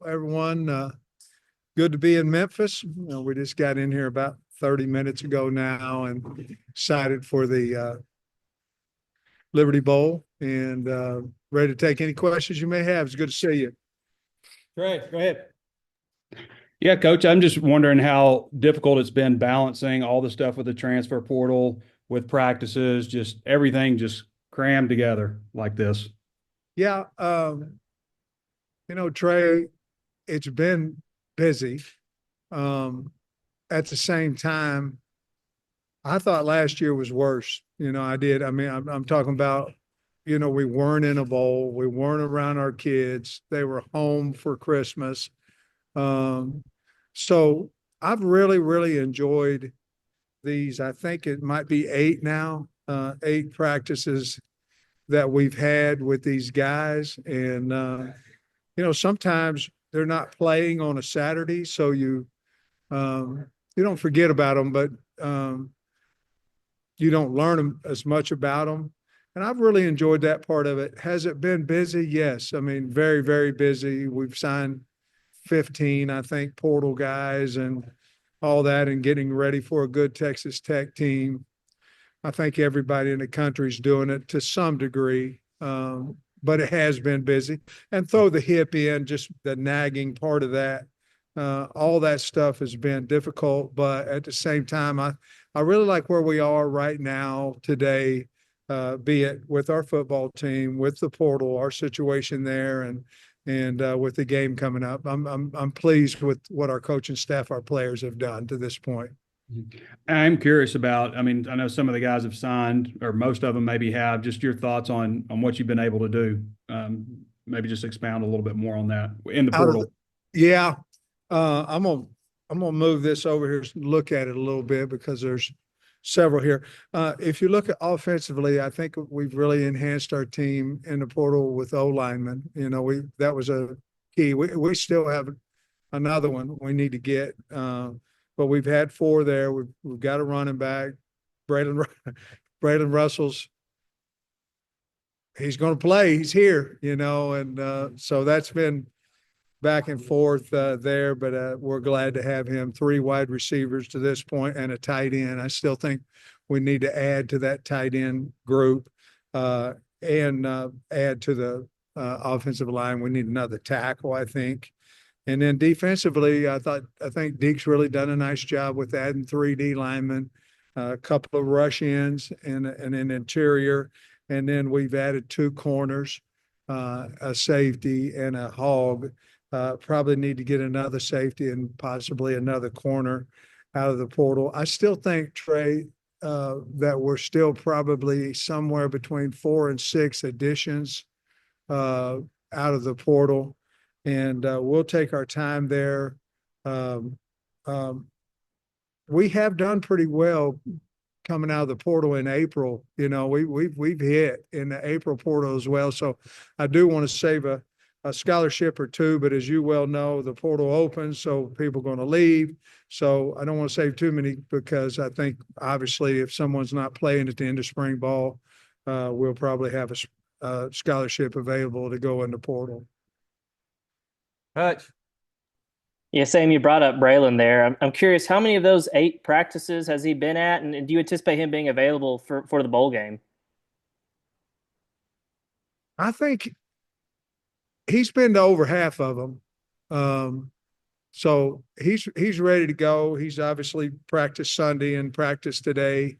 everyone. Good to be in Memphis. We just got in here about 30 minutes ago now and excited for the Liberty Bowl and ready to take any questions you may have. It's good to see you. Great. Go ahead. Yeah, Coach, I'm just wondering how difficult it's been balancing all the stuff with the transfer portal, with practices, just everything just crammed together like this. Yeah. Trey, it's been busy. At the same time, I thought last year was worse. I did. I mean, I'm talking about, we weren't in a bowl. We weren't around our kids. They were home for Christmas. So I've really, really enjoyed these. I think it might be 8 now, 8 practices that we've had with these guys. And, sometimes they're not playing on a Saturday. So you don't forget about them, but you don't learn them as much about them. And I've really enjoyed that part of it. Has it been busy? Yes. I mean, very, very busy. We've signed 15, I think, portal guys and all that, and getting ready for a good Texas Tech team. I think everybody in the country is doing it to some degree, but it has been busy. And throw the hip in, just the nagging part of that. All that stuff has been difficult, but at the same time, I really like where we are right now today, be it with our football team, with the portal, our situation there, and with the game coming up. I'm pleased with what our coaching staff, our players have done to this point. I'm curious about, I mean, I know some of the guys have signed, or most of them maybe have, just your thoughts on what you've been able to do. Maybe just expound a little bit more on that in the portal. Yeah. I'm gonna move this over here and look at it a little bit because there's several here. If you look at offensively, I think we've really enhanced our team in the portal with O-linemen. That was a key. We still have another one we need to get, but we've had 4 there. We've got a running back, Braylon Russell's. He's going to play. He's here, and so that's been back and forth there, but we're glad to have him. 3 wide receivers to this point and a tight end. I still think we need to add to that tight end group and add to the offensive line. We need another tackle, I think. And then defensively, I think Deke's really done a nice job with adding 3 D linemen, a couple of rush ends and an interior. And then we've added 2 corners, a safety and a hog. Probably need to get another safety and possibly another corner out of the portal. I still think, Trey, that we're still probably somewhere between 4 and 6 additions out of the portal. And we'll take our time there. We have done pretty well coming out of the portal in April. We've hit in the April portal as well. So I do want to save a scholarship or 2, but as you well know, the portal opens, so people are going to leave. So I don't want to save too many because I think obviously if someone's not playing at the end of spring ball, we'll probably have a scholarship available to go in the portal. Hutch. Yeah, Sam, you brought up Braylon there. I'm curious, how many of those 8 practices has he been at, and do you anticipate him being available for the bowl game? I think he's been to over half of them. So he's ready to go. He's obviously practiced Sunday and practiced today.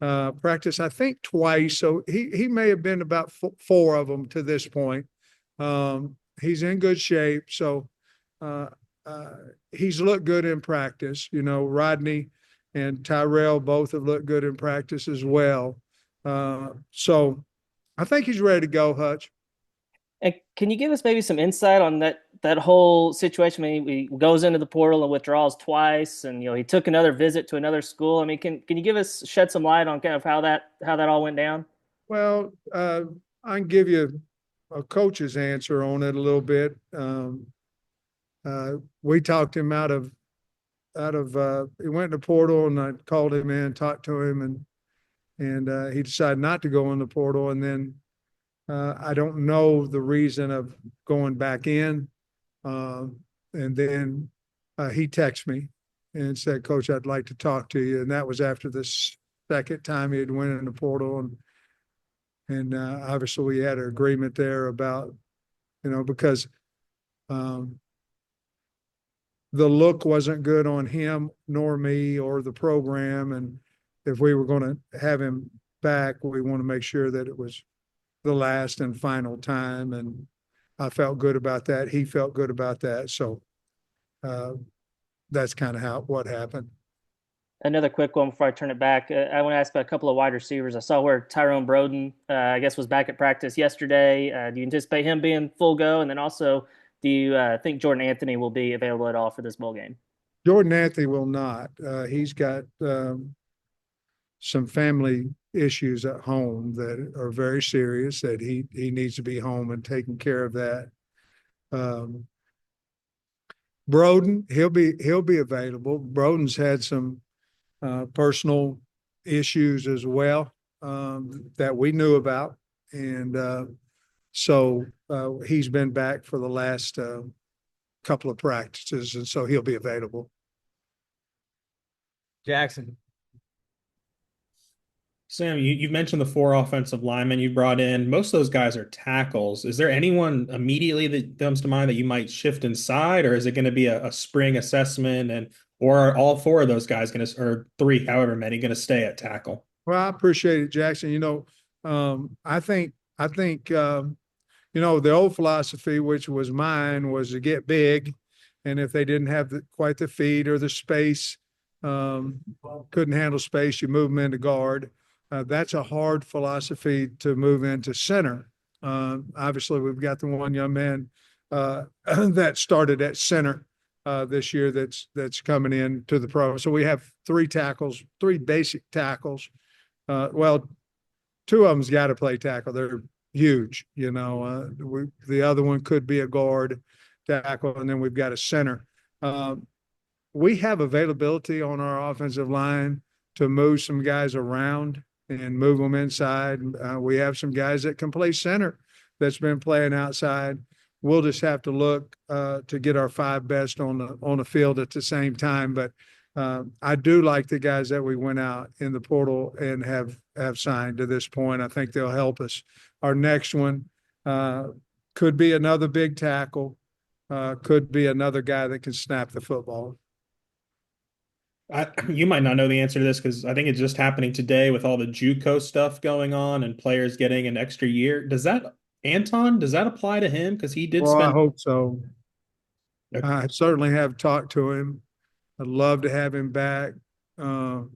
Practiced, I think, twice. So he may have been about 4 of them to this point. He's in good shape. So he's looked good in practice. Rodney and Tyrell both have looked good in practice as well. So I think he's ready to go, Hutch. And can you give us maybe some insight on that whole situation? I mean, he goes into the portal and withdraws twice, and he took another visit to another school. I mean, can you shed some light on kind of how that all went down? Well, I can give you a coach's answer on it a little bit. We talked him out of he went in the portal, and I called him in, talked to him, and he decided not to go in the portal. And then I don't know the reason of going back in. And then he texted me and said, Coach, I'd like to talk to you. And that was after the second time he had went in the portal. And obviously we had an agreement there about, because the look wasn't good on him nor me or the program. And if we were going to have him back, we want to make sure that it was the last and final time. And I felt good about that. He felt good about that. So that's kind of what happened. Another quick one before I turn it back. I want to ask about a couple of wide receivers. I saw where Tyrone Broden, I guess, was back at practice yesterday. Do you anticipate him being full go? And then also, do you think Jordan Anthony will be available at all for this bowl game? Jordan Anthony will not. He's got some family issues at home that are very serious that he needs to be home and taking care of that. Broden, he'll be available. Broden's had some personal issues as well that we knew about, and so he's been back for the last couple of practices, and so he'll be available. Jackson. Sam, you mentioned the 4 offensive linemen you brought in. Most of those guys are tackles. Is there anyone immediately that comes to mind that you might shift inside, or is it going to be a spring assessment, or are all 4 of those guys going to, or 3, however many, going to stay at tackle? Well, I appreciate it, Jackson. I think the old philosophy, which was mine, was to get big, and if they didn't have quite the feet or the space, couldn't handle space, you move them into guard. That's a hard philosophy to move into center. Obviously, we've got the one young man that started at center this year that's coming in to the pro. So we have 3 tackles, 3 basic tackles. Well, 2 of them's got to play tackle. They're huge, the other one could be a guard tackle, and then we've got a center. We have availability on our offensive line to move some guys around and move them inside. We have some guys that can play center that's been playing outside. We'll just have to look to get our 5 best on the field at the same time. But I do like the guys that we went out in the portal and have signed to this point. I think they'll help us. Our next one could be another big tackle, could be another guy that can snap the football. You might not know the answer to this because I think it's just happening today with all the JUCO stuff going on and players getting an extra year. Does that apply to him? Because he did Well, I spend. hope so. Okay. I certainly have talked to him. I'd love to have him back. I've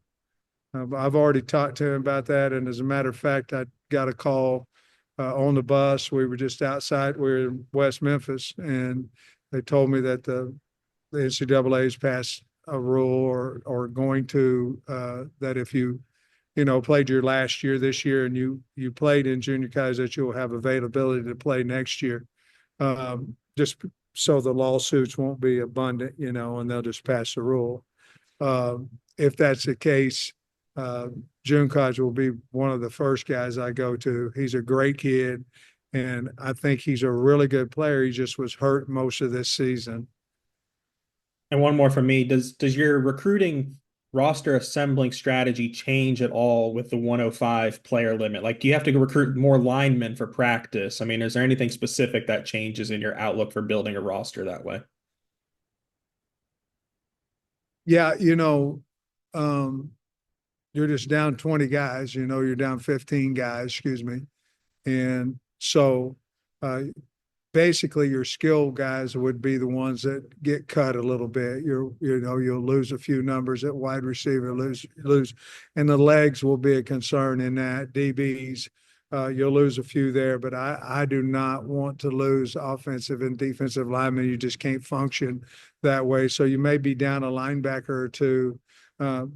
already talked to him about that. And as a matter of fact, I got a call on the bus. We were just outside. We were in West Memphis, and they told me that the NCAA's passed a rule or going to that if you played your last year this year and you played in junior college, that you'll have availability to play next year. Just so the lawsuits won't be abundant, and they'll just pass the rule. If that's the case, June College will be one of the first guys I go to. He's a great kid, and I think he's a really good player. He just was hurt most of this season. And one more from me. Does your recruiting roster assembling strategy change at all with the 105 player limit? Like, do you have to recruit more linemen for practice? I mean, is there anything specific that changes in your outlook for building a roster that way? Yeah, you're just down 20 guys, you're down 15 guys, excuse me. And so basically your skill guys would be the ones that get cut a little bit. You'll lose a few numbers at wide receiver, lose, and the legs will be a concern in that. DBs, you'll lose a few there, but I do not want to lose offensive and defensive linemen. You just can't function that way. So you may be down a linebacker or 2,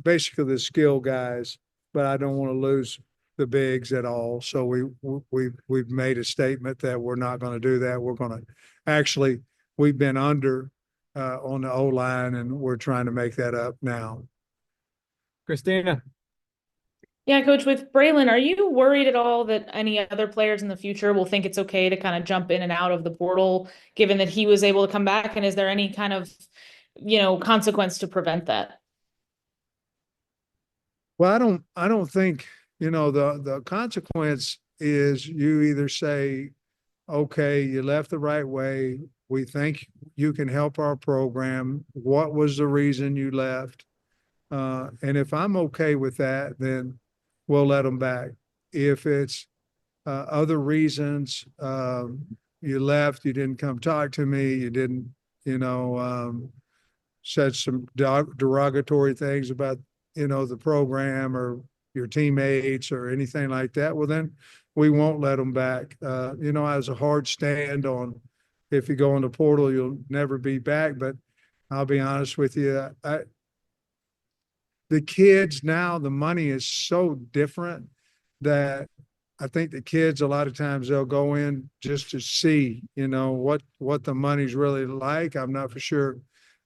basically the skill guys, but I don't want to lose the bigs at all. So we've made a statement that we're not going to do that. We're going to we've been under on the O-line, and we're trying to make that up now. Christina. Yeah, Coach, with Braylon, are you worried at all that any other players in the future will think it's okay to kind of jump in and out of the portal, given that he was able to come back? And is there any kind of, consequence to prevent that? Well, I don't think, the consequence is you either say, okay, you left the right way. We think you can help our program. What was the reason you left? And if I'm okay with that, then we'll let them back. If it's other reasons, you left, you didn't come talk to me, you didn't, you know, said some derogatory things about, the program or your teammates or anything like that, well, then we won't let them back. As a hard stand on if you go in the portal, you'll never be back. But I'll be honest with you, the kids now, the money is so different that I think the kids, a lot of times they'll go in just to see, what the money's really like. I'm not for sure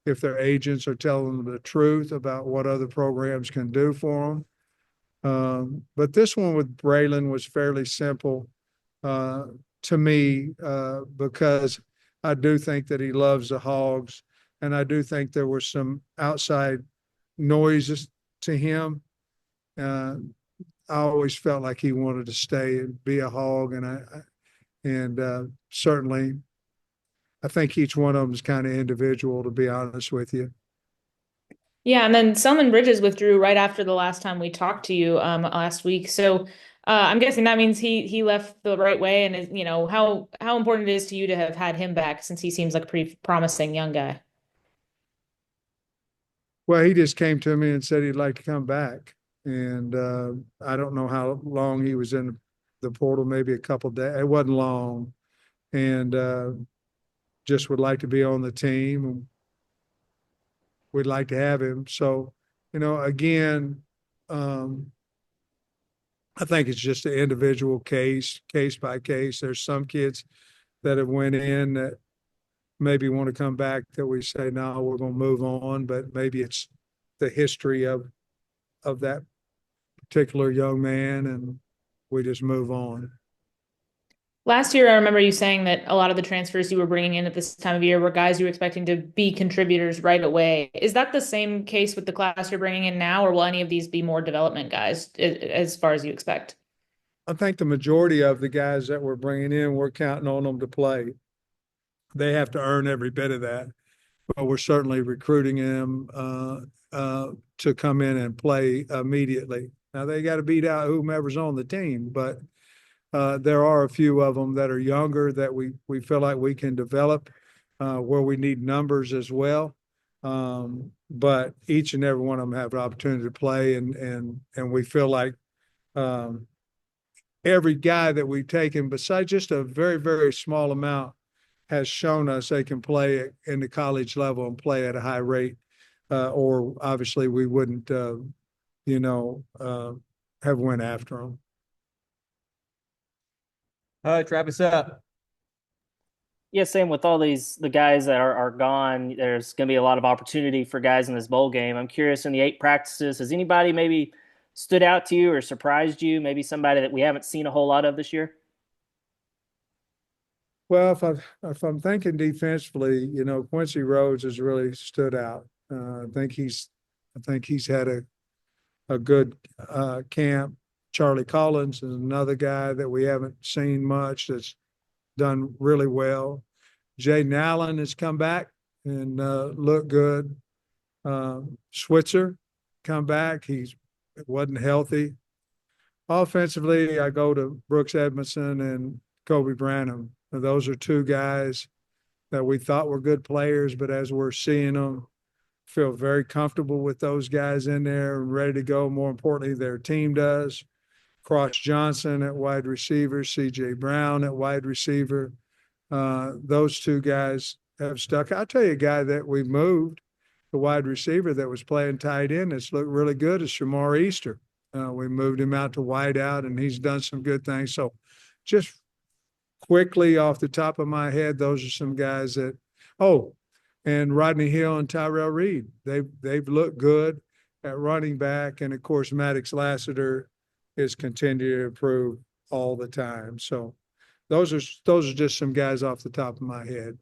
if their agents are telling them the truth about what other programs can do for them. But this one with Braylon was fairly simple uh, to me because I do think that he loves the Hogs, and I do think there was some outside noises to him. Uh, I always felt like he wanted to stay and be a Hog, and certainly I think each one of them is kind of individual, to be honest with you. Yeah, and then Selman Bridges withdrew right after the last time we talked to you last week. So I'm guessing that means he left the right way, and is, how important it is to you to have had him back since he seems like a pretty promising young guy. Well, he just came to me and said he'd like to come back. And I don't know how long he was in the portal, maybe a couple of days. It wasn't long. And just would like to be on the team. And we'd like to have him. So, again, I think it's just an individual case by case. There's some kids that have went in that maybe want to come back that we say, no, we're going to move on. But maybe it's the history of that particular young man, and we just move on. Last year, I remember you saying that a lot of the transfers you were bringing in at this time of year were guys you were expecting to be contributors right away. Is that the same case with the class you're bringing in now, or will any of these be more development guys as far as you expect? I think the majority of the guys that we're bringing in, we're counting on them to play. They have to earn every bit of that, but we're certainly recruiting them to come in and play immediately. Now they got to beat out whomever's on the team, but there are a few of them that are younger that we feel like we can develop where we need numbers as well. But each and every one of them have an opportunity to play, and we feel like every guy that we've taken, besides just a very, very small amount, has shown us they can play in the college level and play at a high rate. Or obviously we wouldn't, have went after them. All right, wrap us up. Yeah, same with all the guys that are gone. There's going to be a lot of opportunity for guys in this bowl game. I'm curious, in the 8 practices, has anybody maybe stood out to you or surprised you? Maybe somebody that we haven't seen a whole lot of this year? Well, if I'm thinking defensively, Quincy Rhodes has really stood out. I think he's had a good camp. Charlie Collins is another guy that we haven't seen much that's done really well. Jaden Allen has come back and looked good. Switzer come back. He wasn't healthy. Offensively, I go to Brooks Edmondson and Kobe Branham. Those are 2 guys that we thought were good players, but as we're seeing them, feel very comfortable with those guys in there and ready to go. More importantly, their team does. Cross Johnson at wide receiver, C.J. Brown at wide receiver. Those 2 guys have stuck. I'll tell you a guy that we moved, the wide receiver that was playing tight end that's looked really good is Shamar Easter. We moved him out to wide out, and he's done some good things. So just quickly off the top of my head, those are some guys that, and Rodney Hill and Tyrell Reed, they've looked good at running back. And of course, Maddox Lassiter is continue to improve all the time. So those are just some guys off the top of my head.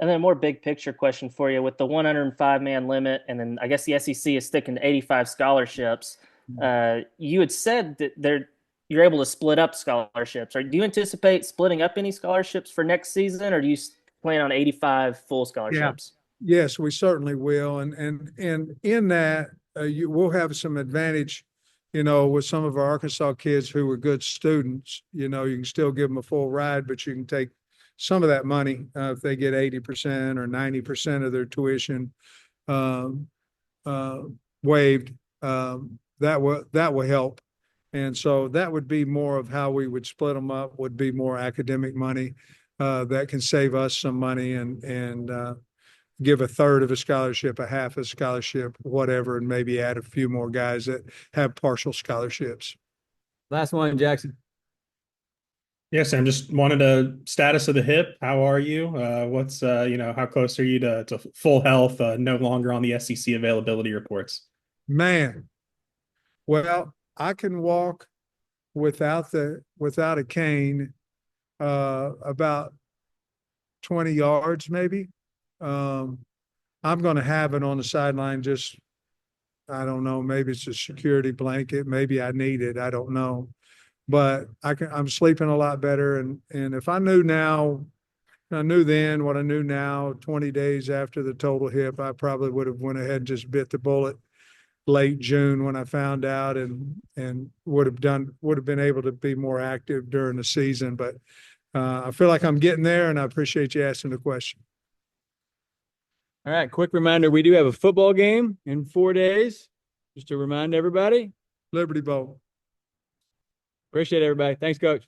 And then a more big picture question for you with the 105-man limit, and then I guess the SEC is sticking to 85 scholarships. You had said that you're able to split up scholarships. Or do you anticipate splitting up any scholarships for next season, or do you plan on 85 full scholarships? Yes, we certainly will, and in that we'll have some advantage, with some of our Arkansas kids who were good students. You can still give them a full ride, but you can take some of that money if they get 80% or 90% of their tuition waived. That will help, and so that would be more of how we would split them up. Would be more academic money that can save us some money and give a third of a scholarship, a half a scholarship, whatever, and maybe add a few more guys that have partial scholarships. Last one, Jackson. Yes, Sam, just wanted a status of the hip. How are you? What's how close are you to full health? No longer on the SEC availability reports. Man, well, I can walk without a cane about 20 yards maybe. I'm going to have it on the sideline. Just, I don't know, maybe it's a security blanket. Maybe I need it. I don't know, but I'm sleeping a lot better. And if I knew then what I knew now, 20 days after the total hip, I probably would have went ahead and just bit the bullet late June when I found out and would have been able to be more active during the season. But I feel like I'm getting there, and I appreciate you asking the question. All right, quick reminder, we do have a football game in 4 days, just to remind everybody. Liberty Bowl. Appreciate it, everybody. Thanks, Coach.